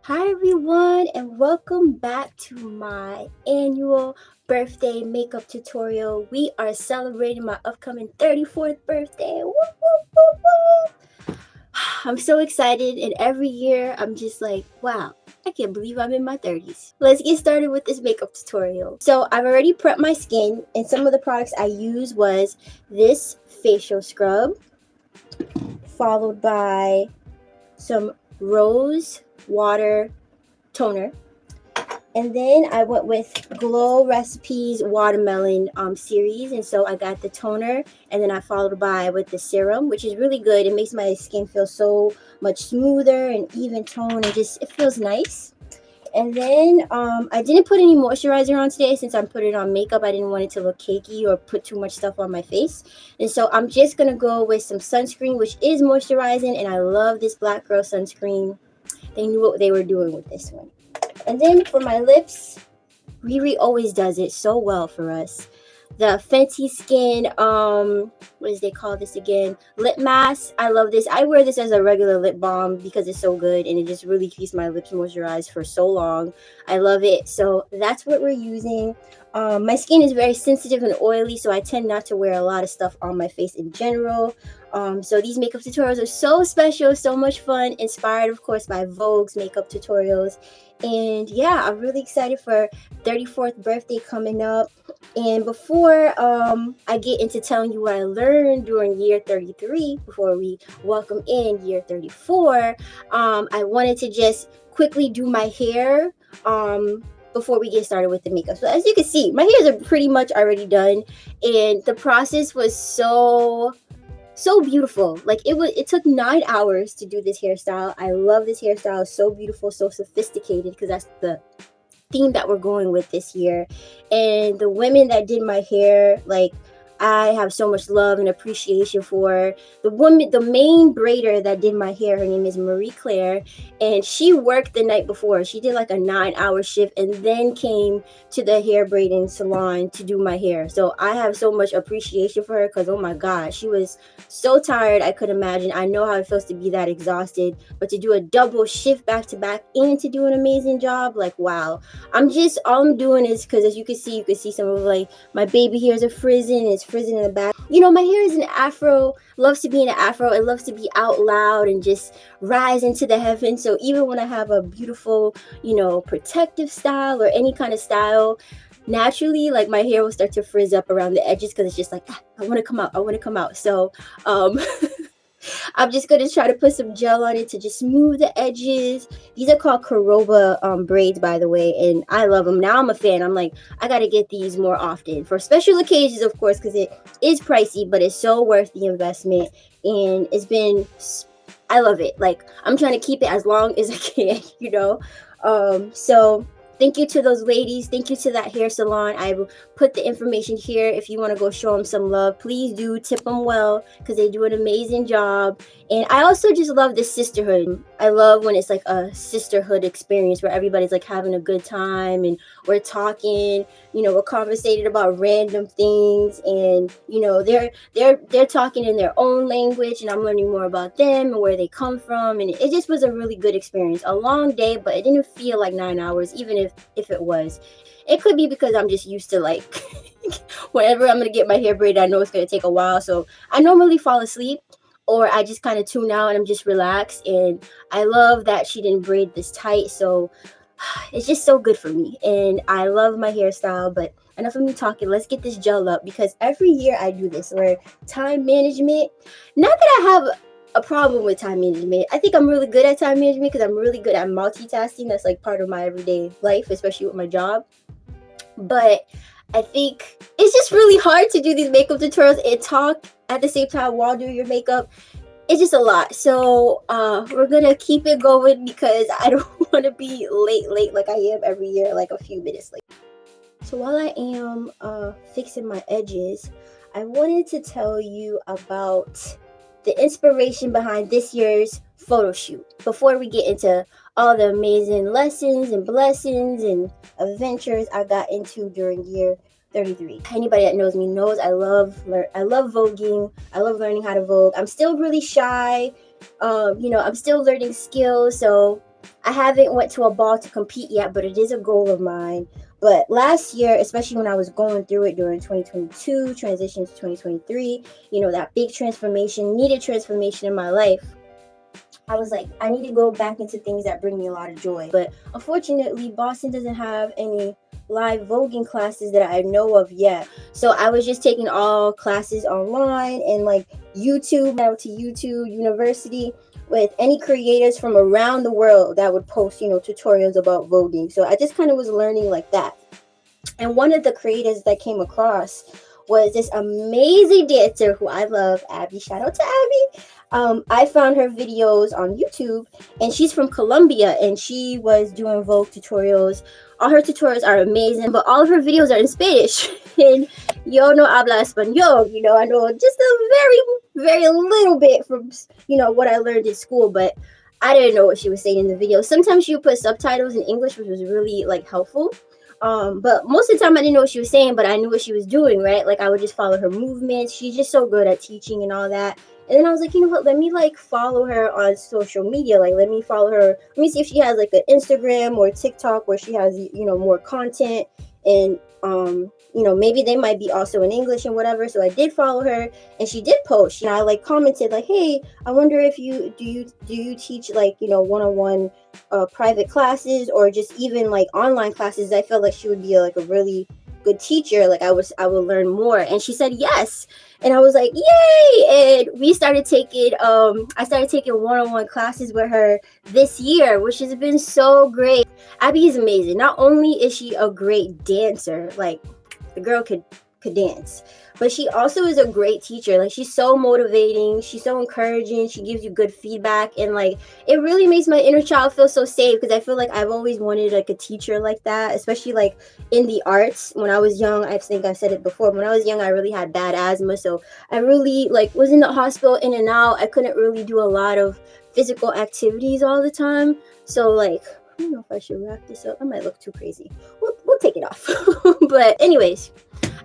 Hi everyone, and welcome back to my annual birthday makeup tutorial. We are celebrating my upcoming 34th birthday. Woo, woo, woo, woo. I'm so excited, and every year I'm just like, wow, I can't believe I'm in my 30s. Let's get started with this makeup tutorial. So I've already prepped my skin, and some of the products I used was this facial scrub, followed by some rose water toner. And then I went with Glow Recipes Watermelon series. And so I got the toner, and then I followed by with the serum, which is really good. It makes my skin feel so much smoother and even tone, and just it feels nice. And then I didn't put any moisturizer on today since I'm putting on makeup. I didn't want it to look cakey or put too much stuff on my face. And so I'm just going to go with some sunscreen, which is moisturizing. And I love this Black Girl sunscreen. They knew what they were doing with this one. And then for my lips, Riri always does it so well for us. The Fenty Skin, what does they call this again? Lip mask. I love this. I wear this as a regular lip balm because it's so good and it just really keeps my lips moisturized for so long. I love it. So that's what we're using. My skin is very sensitive and oily, so I tend not to wear a lot of stuff on my face in general. So these makeup tutorials are so special, so much fun, inspired, of course, by Vogue's makeup tutorials. And yeah, I'm really excited for 34th birthday coming up. And before I get into telling you what I learned during year 33, before we welcome in year 34, I wanted to just quickly do my hair before we get started with the makeup. So as you can see, my hairs are pretty much already done, and the process was so beautiful. Like it took 9 hours to do this hairstyle. I love this hairstyle. It's so beautiful, so sophisticated, because that's the theme that we're going with this year. And the women that did my hair, like, I have so much love and appreciation for the woman, the main braider that did my hair. Her name is Marie Claire, and she worked the night before. She did like a 9-hour shift and then came to the hair braiding salon to do my hair. So I have so much appreciation for her, because oh my god, she was so tired. I could imagine. I know how it feels to be that exhausted, but to do a double shift back to back and to do an amazing job, like, wow. All I'm doing is, because as you can see some of, like, my baby hairs are frizzing. It's frizzing in the back. You know, my hair is an afro, loves to be in an afro. It loves to be out loud and just rise into the heavens. So even when I have a beautiful, protective style or any kind of style, naturally, like, my hair will start to frizz up around the edges, because it's just like, I want to come out. I want to come out. So I'm just going to try to put some gel on it to just smooth the edges. These are called Karoba braids, by the way, and I love them. Now I'm a fan. I'm like, I got to get these more often for special occasions, of course, because it is pricey, but it's so worth the investment. And I love it. Like, I'm trying to keep it as long as I can, So thank you to those ladies. Thank you to that hair salon. I will put the information here if you want to go show them some love. Please do tip them well, because they do an amazing job. And I also just love this sisterhood. I love when it's like a sisterhood experience where everybody's like having a good time and we're talking, we're conversating about random things, and they're talking in their own language, and I'm learning more about them and where they come from. And it just was a really good experience. A long day, but it didn't feel like 9 hours, even if it was. It could be because I'm just used to, like, whenever I'm gonna get my hair braided, I know it's gonna take a while, so I normally fall asleep, or I just kind of tune out and I'm just relaxed. And I love that she didn't braid this tight, so it's just so good for me. And I love my hairstyle. But enough of me talking. Let's get this gel up, because every year I do this, where time management, not that I have a problem with time management. I think I'm really good at time management, because I'm really good at multitasking. That's like part of my everyday life, especially with my job. But I think it's just really hard to do these makeup tutorials and talk at the same time while doing your makeup. It's just a lot. So we're gonna keep it going, because I don't want to be late like I am every year, like a few minutes late. So while I am fixing my edges, I wanted to tell you about the inspiration behind this year's photo shoot before we get into all the amazing lessons and blessings and adventures I got into during year 33. Anybody that knows me knows I love voguing. I love learning how to vogue. I'm still really shy. I'm still learning skills, so I haven't went to a ball to compete yet, but it is a goal of mine. But last year, especially when I was going through it during 2022, transition to 2023, that big transformation, needed transformation in my life, I was like, I need to go back into things that bring me a lot of joy. But unfortunately, Boston doesn't have any live voguing classes that I know of yet. So I was just taking all classes online and like YouTube, out to YouTube University with any creators from around the world that would post, tutorials about voguing. So I just kind of was learning like that. And one of the creators that I came across was this amazing dancer who I love, Abby. Shout out to Abby. I found her videos on YouTube, and she's from Colombia, and she was doing Vogue tutorials. All her tutorials are amazing, but all of her videos are in Spanish. And yo no habla español. I know just a very, very little bit from, what I learned in school, but I didn't know what she was saying in the video. Sometimes she would put subtitles in English, which was really like helpful. But most of the time I didn't know what she was saying, but I knew what she was doing, right? Like I would just follow her movements. She's just so good at teaching and all that. And then I was like, you know what? Let me like follow her on social media. Like, let me follow her. Let me see if she has like an Instagram or TikTok where she has, more content. And, maybe they might be also in English and whatever. So I did follow her, and she did post. And I like commented like, hey, I wonder if you teach like, one-on-one private classes or just even like online classes. I felt like she would be like a really good teacher. Like I would learn more. And she said yes. And I was like, yay! And we started taking I started taking one-on-one classes with her this year, which has been so great. Abby is amazing. Not only is she a great dancer, like the girl could dance, but she also is a great teacher. Like she's so motivating, she's so encouraging, she gives you good feedback, and like it really makes my inner child feel so safe, because I feel like I've always wanted like a teacher like that, especially like in the arts. When I was young, I think I said it before, when I was young I really had bad asthma, so I really like was in the hospital in and out. I couldn't really do a lot of physical activities all the time, so like I don't know if I should wrap this up. I might look too crazy. We'll take it off. But anyways,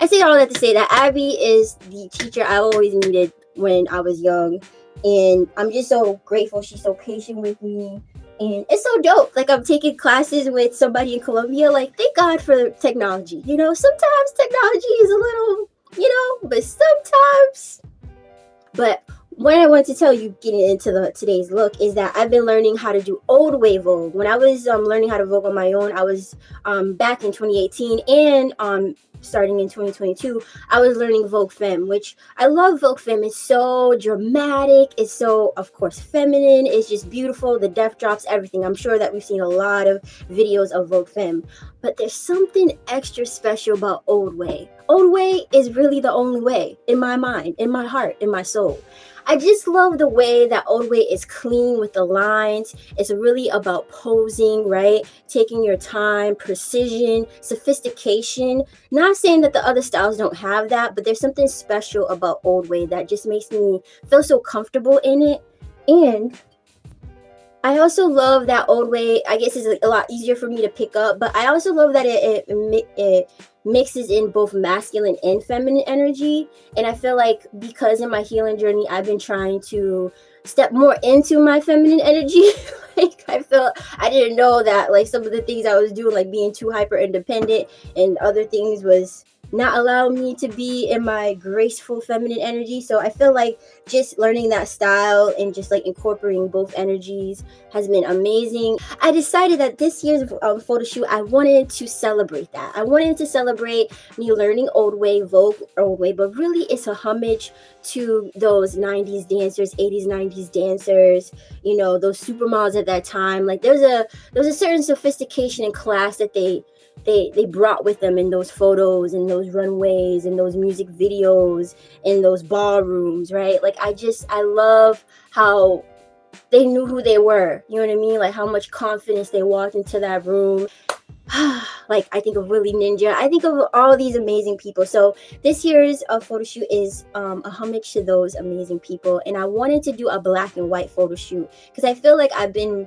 I say all that to say that Abby is the teacher I always needed when I was young. And I'm just so grateful. She's so patient with me. And it's so dope. Like I'm taking classes with somebody in Colombia. Like thank God for technology. Sometimes technology is a little, but sometimes. But what I want to tell you, getting into today's look, is that I've been learning how to do old way Vogue. When I was learning how to Vogue on my own, I was back in 2018 and starting in 2022, I was learning Vogue Femme, which I love. Vogue Femme is so dramatic. It's so, of course, feminine. It's just beautiful. The death drops, everything. I'm sure that we've seen a lot of videos of Vogue Femme, but there's something extra special about old way. Old way is really the only way in my mind, in my heart, in my soul. I just love the way that old way is clean with the lines. It's really about posing, right? Taking your time, precision, sophistication. Not saying that the other styles don't have that, but there's something special about old way that just makes me feel so comfortable in it. And I also love that old way, I guess, is a lot easier for me to pick up, but I also love that it mixes in both masculine and feminine energy. And I feel like because in my healing journey, I've been trying to step more into my feminine energy. Like I felt I didn't know that like some of the things I was doing, like being too hyper independent and other things, was not allowing me to be in my graceful feminine energy. So I feel like just learning that style and just like incorporating both energies has been amazing. I decided that this year's photo shoot, I wanted to celebrate that. I wanted to celebrate me learning old way, Vogue old way, but really it's a homage to those 90s dancers, 80s, 90s dancers, those supermodels at that time. Like there's a certain sophistication and class that they brought with them in those photos and those runways and those music videos and those ballrooms, right? Like I love how they knew who they were, you know what I mean? Like how much confidence they walked into that room. Like I think of Willie Ninja, I think of all these amazing people. So this year's photo shoot is a homage to those amazing people, and I wanted to do a black and white photo shoot because I feel like I've been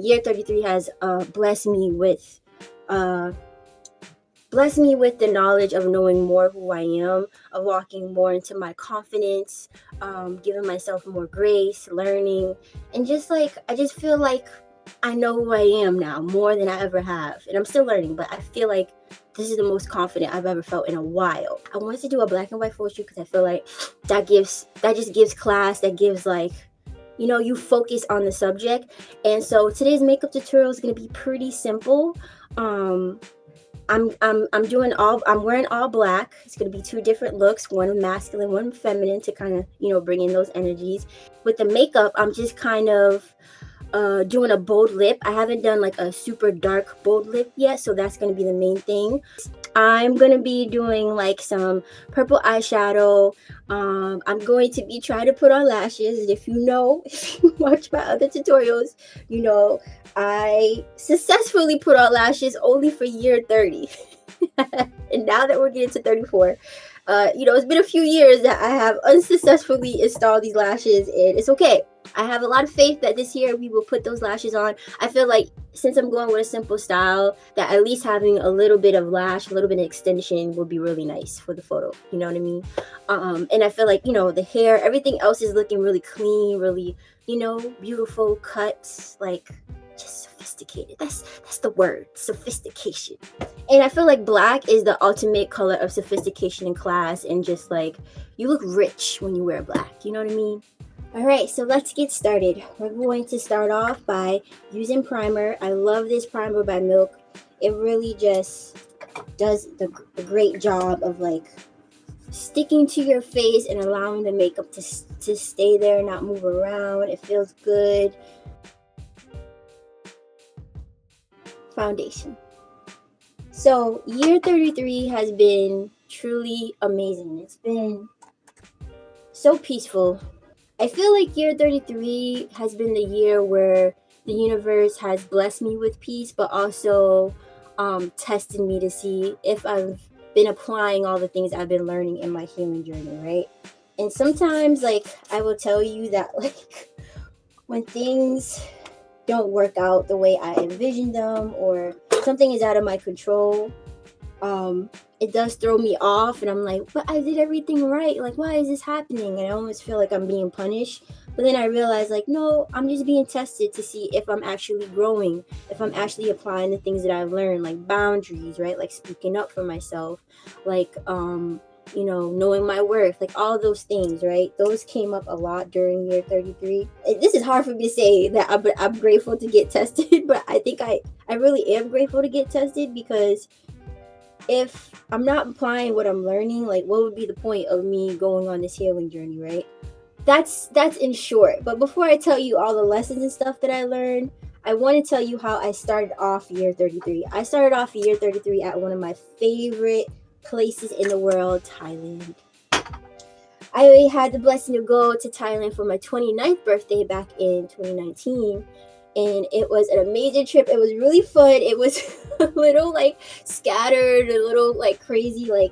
year 33 has blessed me with the knowledge of knowing more who I am, of walking more into my confidence, giving myself more grace, learning, and just like I just feel like I know who I am now more than I ever have. And I'm still learning, but I feel like this is the most confident I've ever felt in a while. I wanted to do a black and white photo shoot because I feel like that just gives class, that gives like, you know, you focus on the subject. And so today's makeup tutorial is gonna be pretty simple. I'm wearing all black. It's gonna be two different looks, one masculine, one feminine, to kind of, you know, bring in those energies. With the makeup, I'm just kind of doing a bold lip. I haven't done like a super dark bold lip yet, so that's going to be the main thing. I'm going to be doing like some purple eyeshadow. I'm going to be trying to put on lashes. If you know, if you watch my other tutorials, you know I successfully put on lashes only for year 30. And now that we're getting to 34, you know, it's been a few years that I have unsuccessfully installed these lashes, and it's okay. I have a lot of faith that this year we will put those lashes on. I feel like since I'm going with a simple style, that at least having a little bit of lash, a little bit of extension would be really nice for the photo. You know what I mean? And I feel like, you know, the hair, everything else is looking really clean, really, you know, beautiful cuts, like just sophisticated. That's the word, sophistication. And I feel like black is the ultimate color of sophistication in class, and just like you look rich when you wear black. You know what I mean? All right, so let's get started. We're going to start off by using primer. I love this primer by Milk. It really just does a great job of like sticking to your face and allowing the makeup to stay there, not move around. It feels good. Foundation. So year 33 has been truly amazing. It's been so peaceful. I feel like year 33 has been the year where the universe has blessed me with peace, but also tested me to see if I've been applying all the things I've been learning in my healing journey, right? And sometimes, like, I will tell you that, like, when things don't work out the way I envisioned them, or something is out of my control, it does throw me off, and I'm like, but I did everything right. Like, why is this happening? And I almost feel like I'm being punished. But then I realize, like, no, I'm just being tested to see if I'm actually growing, if I'm actually applying the things that I've learned, like boundaries, right? Like speaking up for myself, like, you know, knowing my worth, like all those things, right? Those came up a lot during year 33. This is hard for me to say that I'm grateful to get tested, but I think I really am grateful to get tested, because if I'm not applying what I'm learning, like what would be the point of me going on this healing journey, right? That's in short. But before I tell you all the lessons and stuff that I learned, I want to tell you how I started off year 33. I started off year 33 at one of my favorite places in the world, Thailand. I had the blessing to go to Thailand for my 29th birthday back in 2019. And it was an amazing trip. It was really fun. It was a little like scattered, a little like crazy. Like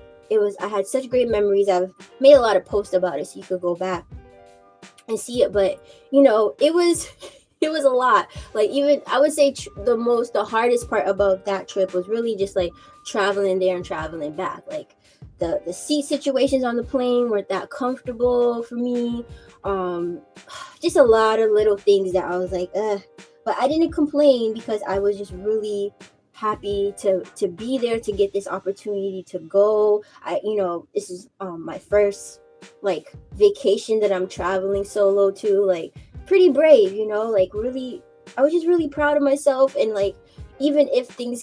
I had such great memories. I've made a lot of posts about it, so you could go back and see it. But you know, it was a lot. Like, even I would say the hardest part about that trip was really just like traveling there and traveling back. Like the seat situations on the plane weren't that comfortable for me. Just a lot of little things that I was like, ugh. But I didn't complain, because I was just really happy to be there, to get this opportunity to go. You know, this is my first like vacation that I'm traveling solo to. Like, pretty brave, you know, like really, I was just really proud of myself. And like, even if things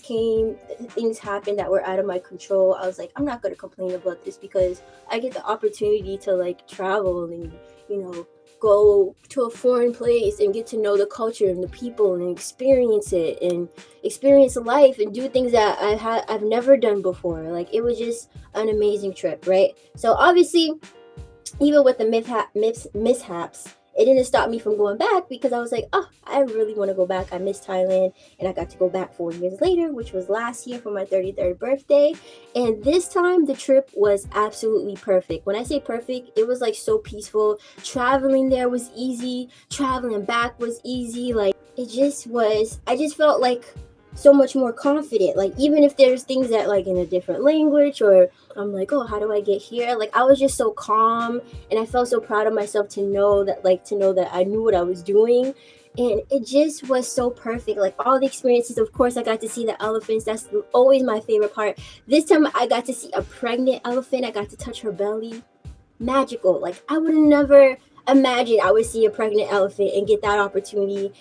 happened that were out of my control, I was like, I'm not going to complain about this, because I get the opportunity to like travel and, you know, go to a foreign place and get to know the culture and the people and experience it and experience life and do things that I've never done before. Like, it was just an amazing trip, right? So obviously, even with the mishaps, it didn't stop me from going back, because I was like, oh, I really want to go back. I miss Thailand, and I got to go back 4 years later, which was last year for my 33rd birthday. And this time the trip was absolutely perfect. When I say perfect, it was like so peaceful. Traveling there was easy. Traveling back was easy. Like, it just was, I just felt like so much more confident. Like, even if there's things that like in a different language, or I'm like, oh, how do I get here? Like, I was just so calm, and I felt so proud of myself to know that I knew what I was doing. and it just was so perfect. Like all the experiences, of course I got to see the elephants. That's always my favorite part. This time I got to see a pregnant elephant. I got to touch her belly. Magical. Like I would never imagine I would see a pregnant elephant and get that opportunity.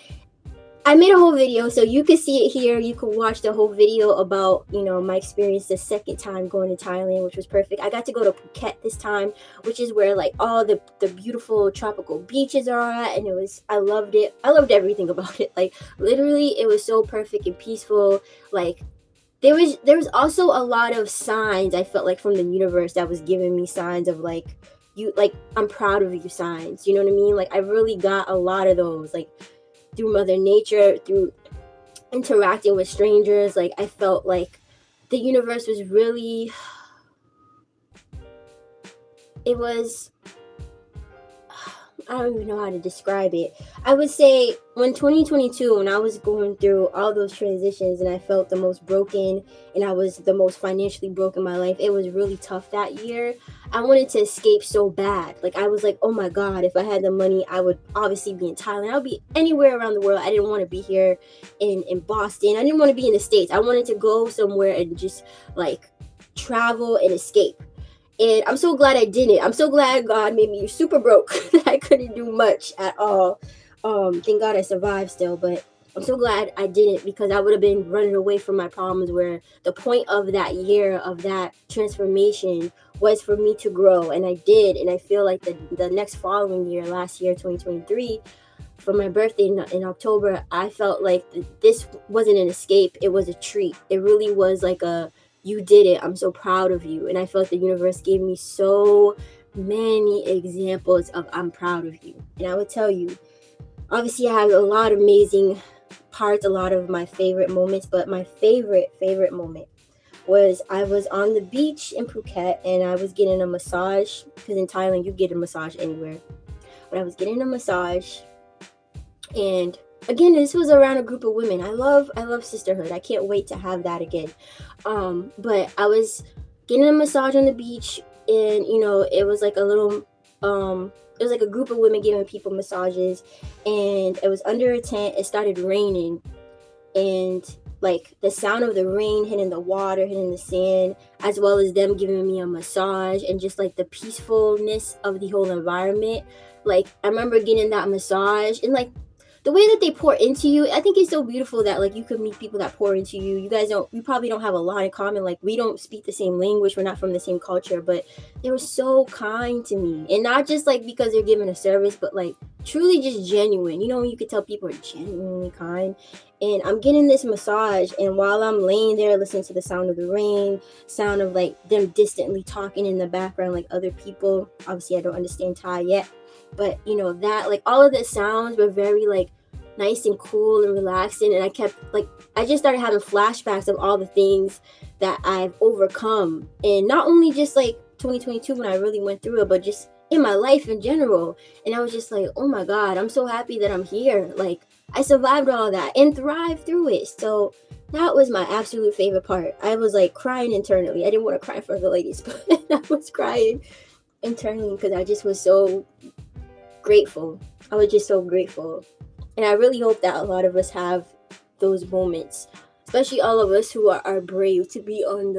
I made a whole video, so you can see it here. You can watch the whole video about, my experience the second time going to Thailand, which was perfect. I got to go to Phuket this time, which is where like all the beautiful tropical beaches are at, and I loved it. I loved everything about it. Like literally, it was so perfect and peaceful. Like there was also a lot of signs I felt like from the universe that was giving me signs of like I'm proud of you signs. You know what I mean? Like I really got a lot of those. Like through Mother Nature, through interacting with strangers, like I felt like the universe was really, it was, I don't even know how to describe it. I would say when 2022, when I was going through all those transitions and I felt the most broken and I was the most financially broken in my life, it was really tough that year. I wanted to escape so bad. Like I was like, oh my God, if I had the money, I would obviously be in Thailand. I would be anywhere around the world. I didn't want to be here in Boston. I didn't want to be in the States. I wanted to go somewhere and just like travel and escape. And I'm so glad I didn't. I'm so glad God made me super broke that I couldn't do much at all. Thank God I survived still, but I'm so glad I didn't, because I would have been running away from my problems, where the point of that year of that transformation was for me to grow, and I did. And I feel like the next following year, last year, 2023, for my birthday in October, I felt like this wasn't an escape. It was a treat. It really was like you did it. I'm so proud of you. And I felt the universe gave me so many examples of I'm proud of you. And I would tell you, obviously I have a lot of amazing parts, a lot of my favorite moments, but my favorite moment was I was on the beach in Phuket and I was getting a massage, because in Thailand you get a massage anywhere. But I was getting a massage, and again, this was around a group of women. I love sisterhood. I can't wait to have that again. But I was getting a massage on the beach, and it was like it was like a group of women giving people massages, and it was under a tent. It started raining, and like the sound of the rain hitting the water, hitting the sand, as well as them giving me a massage, and just like the peacefulness of the whole environment. Like I remember getting that massage, and like the way that they pour into you, I think it's so beautiful that like you could meet people that pour into you. We probably don't have a lot in common. Like we don't speak the same language. We're not from the same culture, but they were so kind to me. And not just like because they're giving a service, but like truly just genuine. When you could tell people are genuinely kind. And I'm getting this massage, and while I'm laying there listening to the sound of the rain, sound of like them distantly talking in the background, like other people. Obviously I don't understand Thai yet, but that like all of the sounds were very like nice and cool and relaxing, and I just started having flashbacks of all the things that I've overcome, and not only just like 2022 when I really went through it, but just in my life in general. And I was just like, oh my God, I'm so happy that I'm here. Like I survived all that and thrived through it. So that was my absolute favorite part. I was like crying internally. I didn't want to cry for the ladies, but I was crying internally because I just was so grateful. I was just so grateful. And I really hope that a lot of us have those moments, especially all of us who are brave to be on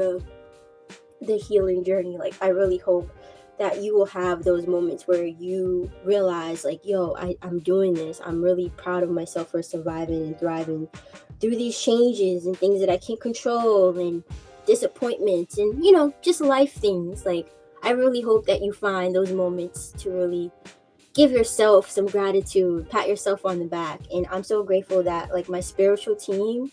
the healing journey. Like I really hope that you will have those moments where you realize like, yo, I'm doing this. I'm really proud of myself for surviving and thriving through these changes and things that I can't control, and disappointments, and just life things. Like I really hope that you find those moments to really give yourself some gratitude, pat yourself on the back. And I'm so grateful that like my spiritual team,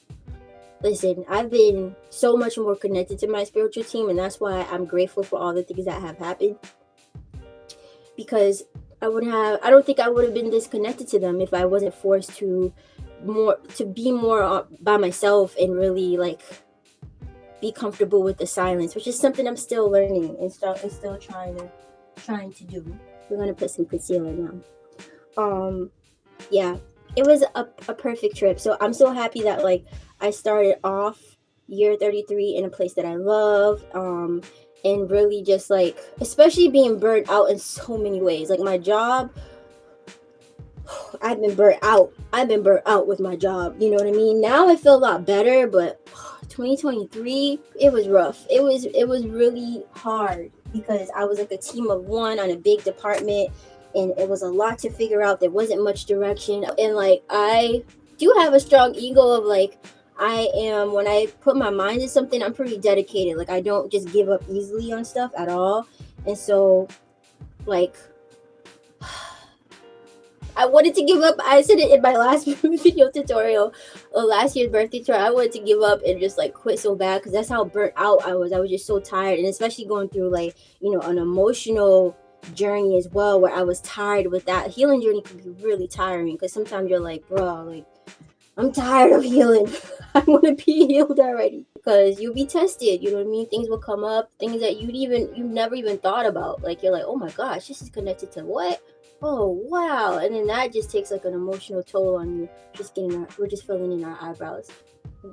listen, I've been so much more connected to my spiritual team, and that's why I'm grateful for all the things that have happened, because I don't think I would have been disconnected to them if I wasn't forced to be more by myself and really like be comfortable with the silence, which is something I'm still learning and still trying to do. We're gonna put some concealer now. Yeah, it was a perfect trip. So I'm so happy that like I started off year 33 in a place that I love, and really just like, especially being burnt out in so many ways. Like my job, I've been burnt out. I've been burnt out with my job. You know what I mean? Now I feel a lot better, but 2023, it was rough. It was really hard because I was like a team of one on a big department, and it was a lot to figure out. There wasn't much direction, and like I do have a strong ego of like I am, when I put my mind to something, I'm pretty dedicated. Like I don't just give up easily on stuff at all, and so like I wanted to give up. I said it in my last video tutorial, last year's birthday tour. I wanted to give up and just like quit so bad because that's how burnt out I was. I was just so tired, and especially going through like an emotional journey as well, where I was tired with that. Healing journey can be really tiring because sometimes you're like, bro, like I'm tired of healing. I want to be healed already. Because you'll be tested, you know what I mean? Things will come up, things that you've never even thought about. Like you're like, oh my gosh, this is connected to what? Oh wow. And then that just takes like an emotional toll on you. We're just filling in our eyebrows.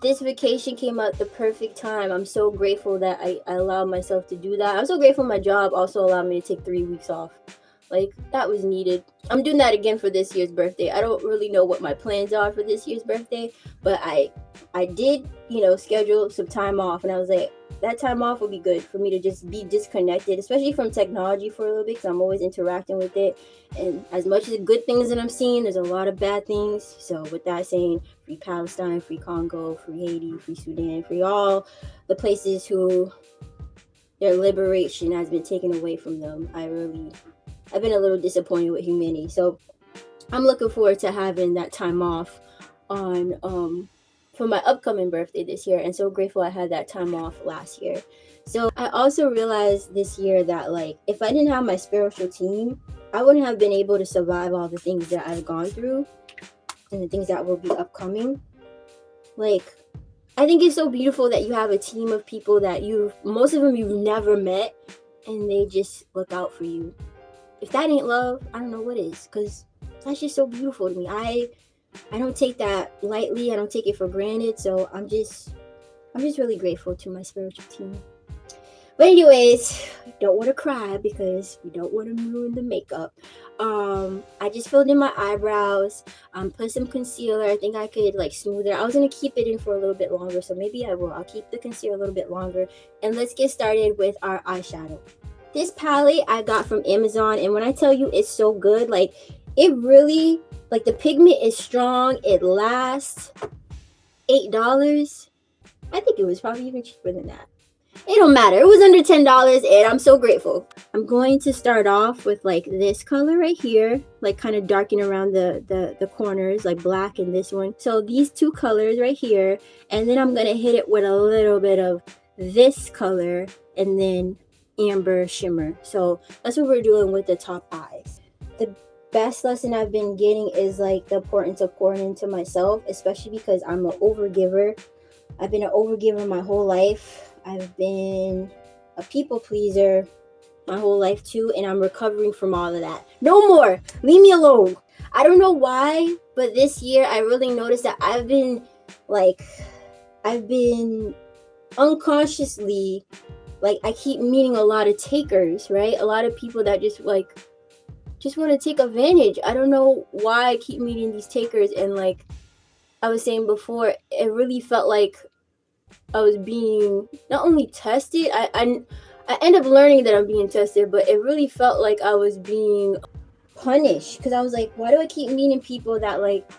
This vacation came at the perfect time. I'm so grateful that I allowed myself to do that. I'm so grateful my job also allowed me to take 3 weeks off. Like that was needed. I'm doing that again for this year's birthday. I don't really know what my plans are for this year's birthday, but I did, schedule some time off, and I was like, that time off would be good for me to just be disconnected, especially from technology for a little bit, because I'm always interacting with it. And as much as the good things that I'm seeing, there's a lot of bad things. So with that saying, free Palestine, free Congo, free Haiti, free Sudan, free all the places who their liberation has been taken away from them. I've been a little disappointed with humanity. So I'm looking forward to having that time off on for my upcoming birthday this year, and so grateful I had that time off last year. So I also realized this year that like if I didn't have my spiritual team, I wouldn't have been able to survive all the things that I've gone through and the things that will be upcoming. Like I think it's so beautiful that you have a team of people that most of them you've never met, and they just look out for you. If that ain't love, I don't know what is, because that's just so beautiful to me. I don't take that lightly. I don't take it for granted. So I'm just really grateful to my spiritual team. But anyways, don't want to cry because we don't want to ruin the makeup. I just filled in my eyebrows, put some concealer. I think I could like smooth it. I was going to keep it in for a little bit longer, so maybe I will. I'll keep the concealer a little bit longer. And let's get started with our eyeshadow. This palette I got from Amazon, and when I tell you it's so good, like it really, like the pigment is strong. It lasts. $8. I think it was probably even cheaper than that. It don't matter. It was under $10, and I'm so grateful. I'm going to start off with like this color right here, like kind of darken around the corners, like black in this one. So these two colors right here, and then I'm going to hit it with a little bit of this color, and then amber shimmer. So that's what we're doing with the top eyes. The best lesson I've been getting is like the importance of pouring into myself, especially because I'm an overgiver. I've been an overgiver my whole life. I've been a people pleaser my whole life too, and I'm recovering from all of that. No more. Leave me alone. I don't know why, but this year I really noticed that I've been unconsciously, like I keep meeting a lot of takers, right? A lot of people that just want to take advantage. I don't know why I keep meeting these takers, and like I was saying before, it really felt like I was being not only tested, I end up learning that I'm being tested, but it really felt like I was being punished, because I was like, why do I keep meeting people that like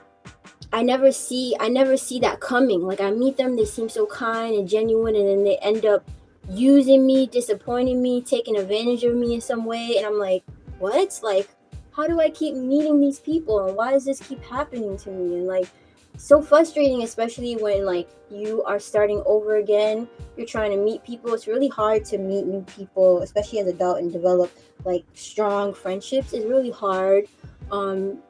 I never see that coming? Like I meet them, they seem so kind and genuine, and then they end up using me, disappointing me, taking advantage of me in some way, and I'm like, what? Like, how do I keep meeting these people, and why does this keep happening to me? And like, so frustrating, especially when like you are starting over again, you're trying to meet people. It's really hard to meet new people, especially as an adult, and develop like strong friendships. It's really hard, and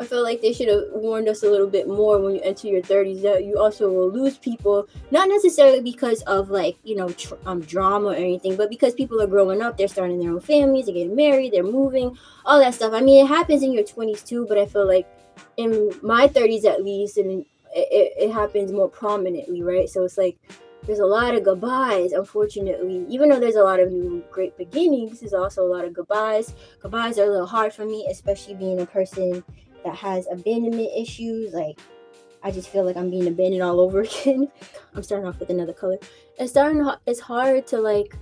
I feel like they should have warned us a little bit more when you enter your 30s that you also will lose people, not necessarily because of like, drama or anything, but because people are growing up, they're starting their own families, they're getting married, they're moving, all that stuff. I mean, it happens in your 20s too, but I feel like in my 30s at least, and it happens more prominently, right? So it's like there's a lot of goodbyes, unfortunately. Even though there's a lot of new great beginnings, there's also a lot of goodbyes. Goodbyes are a little hard for me, especially being a person that has abandonment issues. Like, I just feel like I'm being abandoned all over again. I'm starting off with another color. It's hard to, like,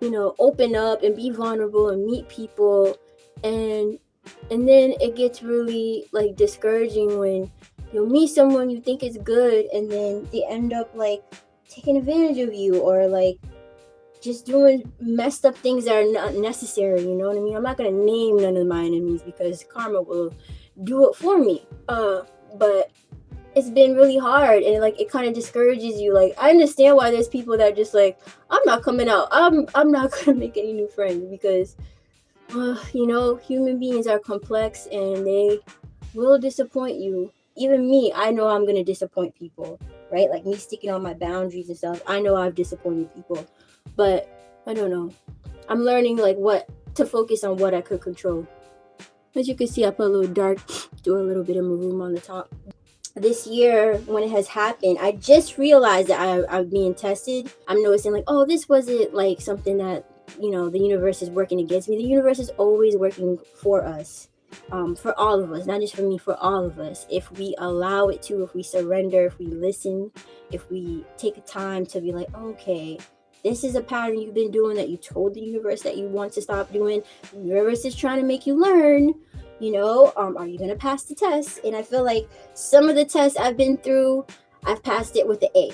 open up and be vulnerable and meet people, and then it gets really, like, discouraging when you'll meet someone you think is good, and then they end up, like, taking advantage of you, or, like, just doing messed up things that are not necessary. You know what I mean? I'm not gonna name none of my enemies because karma will do it for me. But it's been really hard, and, like, it kind of discourages you. Like, I understand why there's people that are just like, I'm not coming out. I'm not gonna make any new friends because, human beings are complex and they will disappoint you. Even me, I know I'm gonna disappoint people, right? Like, me sticking on my boundaries and stuff. I know I've disappointed people, but I don't know. I'm learning, like, what to focus on, what I could control. As you can see, I put a little dark, do a little bit of maroon on the top. This year, when it has happened, I just realized that I'm being tested. I'm noticing, like, oh, this wasn't, like, something that, the universe is working against me. The universe is always working for us, for all of us, not just for me, for all of us. If we allow it to, if we surrender, if we listen, if we take time to be like, okay, this is a pattern you've been doing that you told the universe that you want to stop doing. The universe is trying to make you learn. Are you going to pass the test? And I feel like some of the tests I've been through, I've passed it with an A.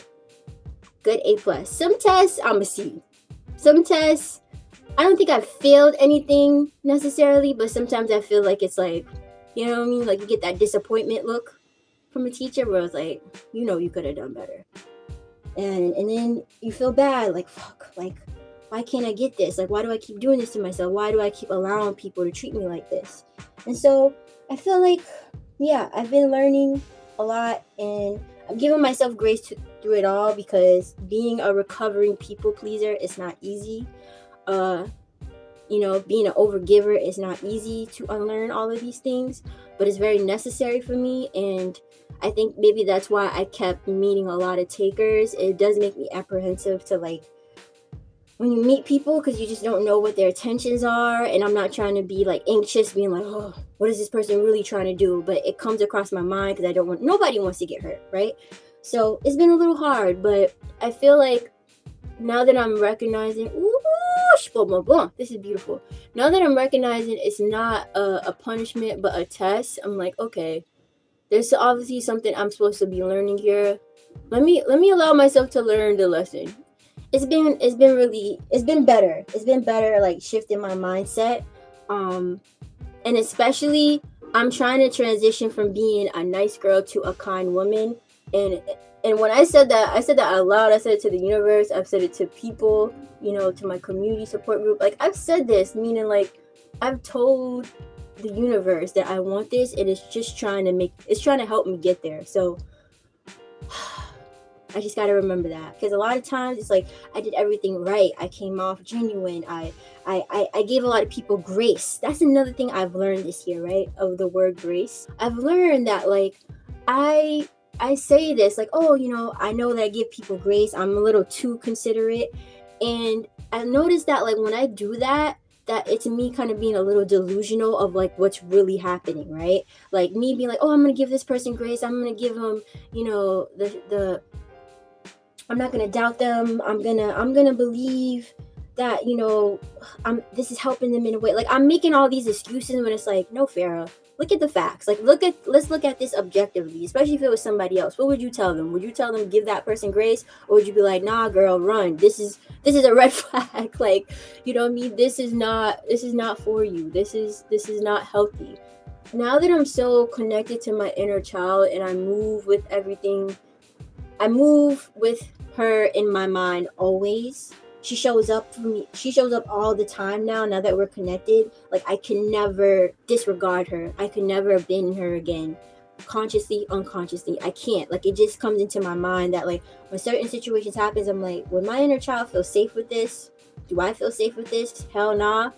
Good A+. Some tests, I'm a C. Some tests, I don't think I've failed anything necessarily, but sometimes I feel like it's like, you know what I mean? Like, you get that disappointment look from a teacher where it's like, you could have done better. And then you feel bad, like, fuck, like, why can't I get this? Like, why do I keep doing this to myself? Why do I keep allowing people to treat me like this? And so I feel like, yeah, I've been learning a lot, and I'm giving myself grace through it all, because being a recovering people pleaser is not easy. Being an overgiver is not easy to unlearn all of these things, but it's very necessary for me. And I think maybe that's why I kept meeting a lot of takers. It does make me apprehensive to, like, when you meet people, because you just don't know what their intentions are. And I'm not trying to be, like, anxious, being like, oh, what is this person really trying to do? But it comes across my mind because nobody wants to get hurt, right? So it's been a little hard, but I feel like now that I'm recognizing, this is beautiful. Now that I'm recognizing it's not a punishment, but a test, I'm like, okay, there's obviously something I'm supposed to be learning here. Let me allow myself to learn the lesson. It's been better. It's been better, like, shifting my mindset. And especially, I'm trying to transition from being a nice girl to a kind woman. And when I said that out loud. I said it to the universe. I've said it to people, to my community support group. Like, I've said this, meaning, like, I've told the universe that I want this, and it's just trying to help me get there. So I just got to remember that, because a lot of times it's like I did everything right. I came off genuine. I gave a lot of people grace. That's another thing I've learned this year, right? Of the word grace. I've learned that, like, I say this, like, oh, I know that I give people grace. I'm a little too considerate. And I've noticed that, like, when I do that it's me kind of being a little delusional of, like, what's really happening, right? Like, me being like, oh, I'm going to give this person grace. I'm going to give them, I'm not gonna doubt them. I'm gonna believe that, this is helping them in a way. Like, I'm making all these excuses when it's like, no, Farah, look at the facts. Like, let's look at this objectively, especially if it was somebody else. What would you tell them? Would you tell them give that person grace, or would you be like, nah, girl, run? This is a red flag. Like, you know what I mean? This is not for you. This is not healthy. Now that I'm so connected to my inner child, and I move with everything, I move with her in my mind always. She shows up for me. She shows up all the time now that we're connected. Like, I can never disregard her. I can never abandon her again. Consciously, unconsciously, I can't. Like, it just comes into my mind that, like, when certain situations happens, I'm like, would my inner child feel safe with this? Do I feel safe with this? Hell nah.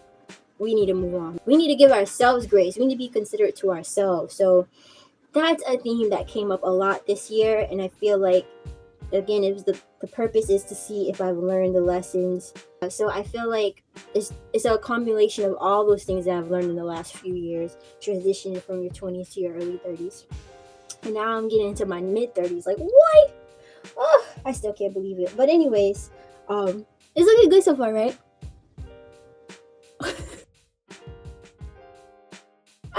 We need to move on. We need to give ourselves grace. We need to be considerate to ourselves. So that's a theme that came up a lot this year, and I feel like again, it was the purpose is to see if I've learned the lessons. So I feel like it's a combination of all those things that I've learned in the last few years, transitioning from your 20s to your early 30s. And now I'm getting into my mid 30s. Like, what? Oh, I still can't believe it. But anyways, it's looking good so far, right?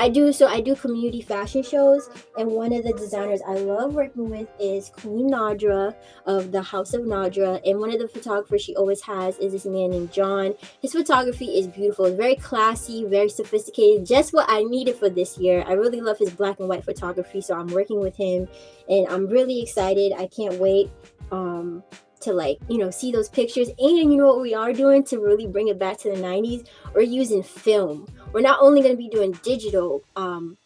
I do community fashion shows, and one of the designers I love working with is Queen Nadra of the House of Nadra, and one of the photographers she always has is this man named John. His photography is beautiful. It's very classy, very sophisticated, just what I needed for this year. I really love his black and white photography, so I'm working with him, and I'm really excited. I can't wait to, like, see those pictures. And you know what we are doing to really bring it back to the 90s? We're using film. We're not only going to be doing digital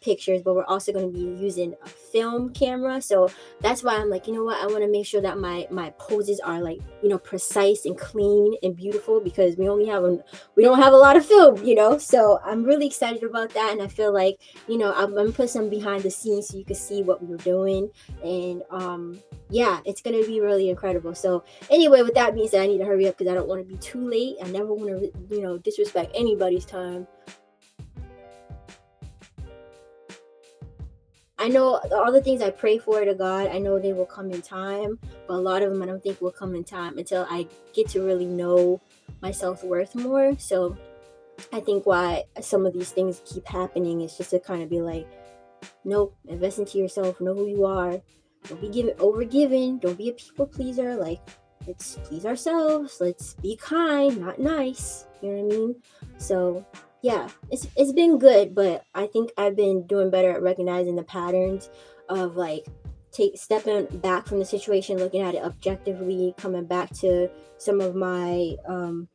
pictures, but we're also going to be using a film camera. So that's why I'm like, you know what? I want to make sure that my poses are, like, precise and clean and beautiful, because we don't have a lot of film, So I'm really excited about that, and I feel like, I'm going to put some behind the scenes so you can see what we're doing, and yeah, it's going to be really incredible. So anyway, with that being said, I need to hurry up because I don't want to be too late. I never want to, disrespect anybody's time. I know all the things I pray for to God, I know they will come in time, but a lot of them I don't think will come in time until I get to really know my self-worth more. So I think why some of these things keep happening is just to kind of be like, nope, invest into yourself, know who you are. Don't be overgiving. Don't be a people pleaser. Like, let's please ourselves. Let's be kind, not nice. You know what I mean? So yeah, it's been good, but I think I've been doing better at recognizing the patterns of, like, stepping back from the situation, looking at it objectively, coming back to some of my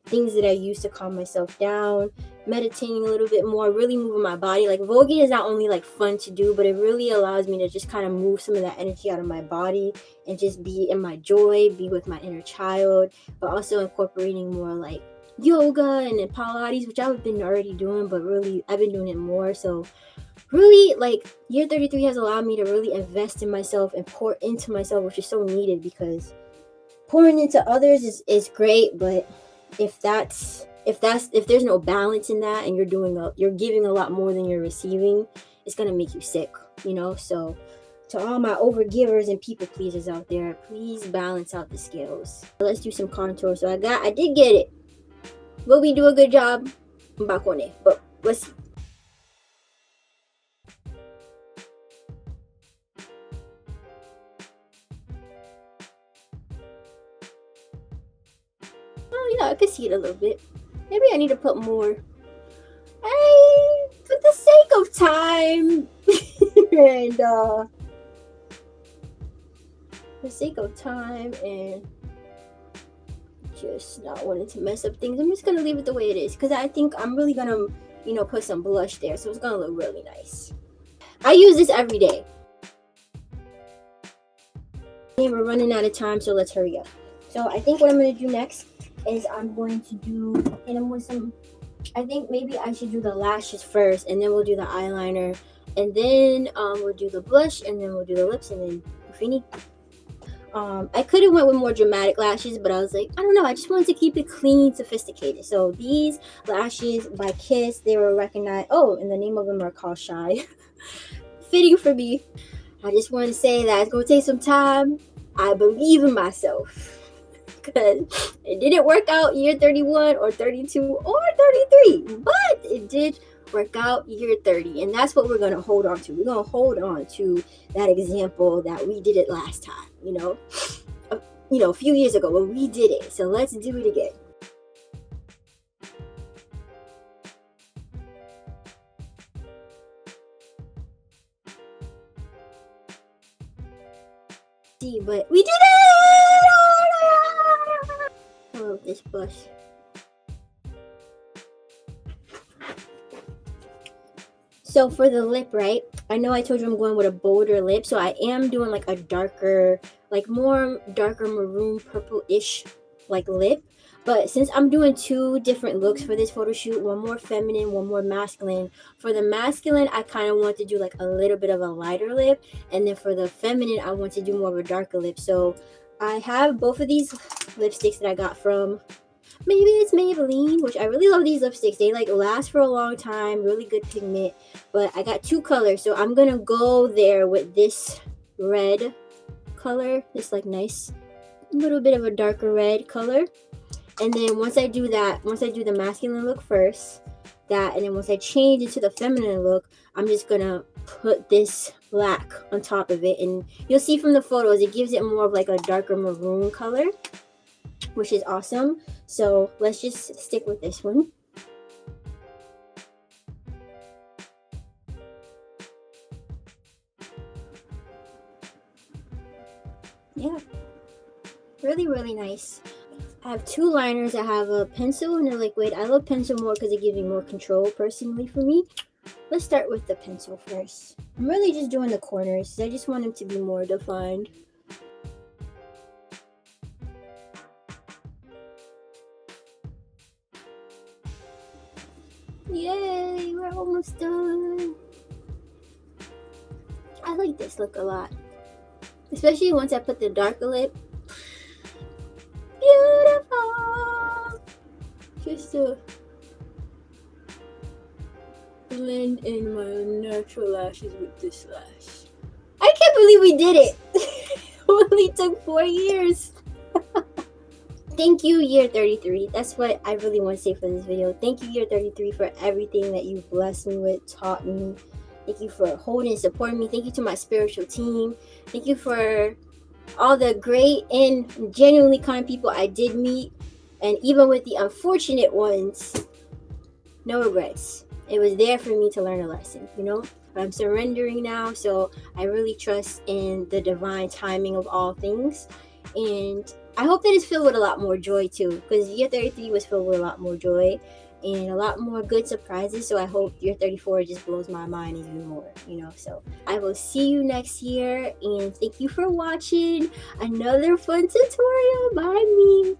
things that I used to calm myself down, meditating a little bit more, really moving my body. Like, voguing is not only, like, fun to do, but it really allows me to just kind of move some of that energy out of my body and just be in my joy, be with my inner child, but also incorporating more, like, yoga and Pilates, which I've been already doing, but really I've been doing it more. So really, like, year 33 has allowed me to really invest in myself and pour into myself, which is so needed, because pouring into others is great, but if there's no balance in that, and you're giving a lot more than you're receiving, it's gonna make you sick, So to all my overgivers and people pleasers out there, please balance out the scales. Let's do some contour. So I did get it. Will we do a good job? I'm back on it, but let's see. Oh yeah, I can see it a little bit. Maybe I need to put more. For the sake of time and just not wanting to mess up things, I'm just gonna leave it the way it is, because I think I'm really gonna, put some blush there, so it's gonna look really nice. I use this every day. Okay, we're running out of time, so let's hurry up. So I think what I'm gonna do next is I think maybe I should do the lashes first, and then we'll do the eyeliner, and then we'll do the blush, and then we'll do the lips, and then fini. I could have went with more dramatic lashes, but I was like, I don't know, I just wanted to keep it clean, sophisticated. So these lashes by Kiss, they were recognized. Oh, and the name of them are called Shy. Fitting for me. I just want to say that it's going to take some time. I believe in myself, because it didn't work out year 31 or 32 or 33, but it did work out year 30, and that's what we're going to hold on to. We're going to hold on to that example that we did it last time, a few years ago when we did it. So let's do it again. See, but we did it! I love this blush. So for the lip, right? I know I told you I'm going with a bolder lip, so I am doing like a darker, more darker maroon purple-ish like lip. But since I'm doing two different looks for this photo shoot, one more feminine, one more masculine. For the masculine, I kind of want to do like a little bit of a lighter lip, and then for the feminine, I want to do more of a darker lip. So I have both of these lipsticks that I got from, maybe it's Maybelline, which I really love these lipsticks. They like last for a long time, really good pigment. But I got two colors, so I'm gonna go there with this red color, this like nice little bit of a darker red color. And then once I do that, once I do the masculine look first, and then once I change it to the feminine look, I'm just gonna put this black on top of it, and you'll see from the photos it gives it more of like a darker maroon color, which is awesome. So let's just stick with this one. Yeah, really nice. I have two liners. I have a pencil and a liquid. I love pencil more because it gives me more control personally for me. Let's start with the pencil first. I'm really just doing the corners. I just want them to be more defined. Yay, we're almost done. I like this look a lot. Especially once I put the darker lip. Beautiful! Just to blend in my natural lashes with this lash. I can't believe we did it! It only took 4 years. Thank you, year 33. That's what I really want to say for this video. Thank you, year 33, for everything that you've blessed me with, taught me. Thank you for holding and supporting me. Thank you to my spiritual team. Thank you for all the great and genuinely kind people I did meet. And even with the unfortunate ones, no regrets. It was there for me to learn a lesson, you know? I'm surrendering now, so I really trust in the divine timing of all things. And I hope that it's filled with a lot more joy too, because year 33 was filled with a lot more joy and a lot more good surprises. So I hope year 34 just blows my mind even more, you know. So I will see you next year, and thank you for watching another fun tutorial. Bye me.